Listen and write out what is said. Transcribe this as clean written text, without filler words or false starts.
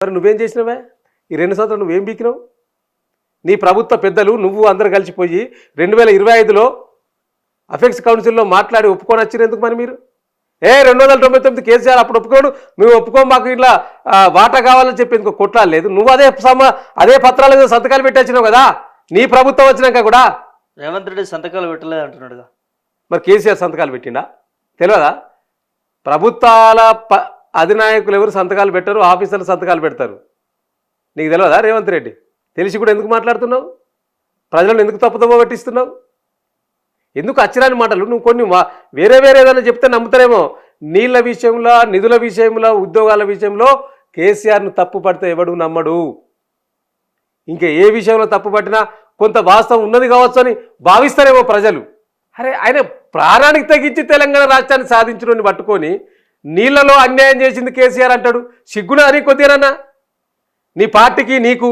మరి నువ్వేం చేసినావే? ఈ 2 సంవత్సరాలు నువ్వేం బీకినావు? నీ ప్రభుత్వ పెద్దలు నువ్వు అందరు కలిసిపోయి 2025లో అఫెక్స్ కౌన్సిల్లో మాట్లాడి ఒప్పుకొని వచ్చిన ఎందుకు మరి మీరు? 299 కేసీఆర్ అప్పుడు ఒప్పుకోడు, మేము ఒప్పుకోం, మాకు ఇట్లా వాటా కావాలని చెప్పి ఎందుకు కొట్లాడలేదు? నువ్వు అదే పత్రాల మీద సంతకాలు పెట్టొచ్చినావు కదా నీ ప్రభుత్వం వచ్చినాక కూడా. రేవంత్ రెడ్డి సంతకాలు పెట్టలేదు అంటున్నాడుగా. మరి కేసీఆర్ సంతకాలు పెట్టిండా? తెలియదా? ప్రభుత్వాల అధినాయకులు ఎవరు సంతకాలు పెట్టరు, ఆఫీసర్లు సంతకాలు పెడతారు. నీకు తెలియదా రేవంత్ రెడ్డి? తెలిసి కూడా ఎందుకు మాట్లాడుతున్నావు? ప్రజలను ఎందుకు తప్పుదోవ పట్టిస్తున్నావు? ఎందుకు అచ్చిరాని మాటలు? నువ్వు కొన్ని వేరే ఏదైనా చెప్తే నమ్ముతారేమో. నీళ్ల విషయంలో, నిధుల విషయంలో, ఉద్యోగాల విషయంలో కేసీఆర్ను తప్పు పడితే ఎవడు నమ్మడు. ఇంకా ఏ విషయంలో తప్పు పట్టినా కొంత వాస్తవం ఉన్నది కావచ్చు అని భావిస్తారేమో ప్రజలు. అరే ఆయన ప్రాణానికి తగ్గించి తెలంగాణ రాష్ట్రాన్ని సాధించడాన్ని పట్టుకొని నీళ్లలో అన్యాయం చేసింది కేసీఆర్ అంటాడు. సిగ్గునా అని కొద్దిగానన్నా నీ పార్టీకి నీకు?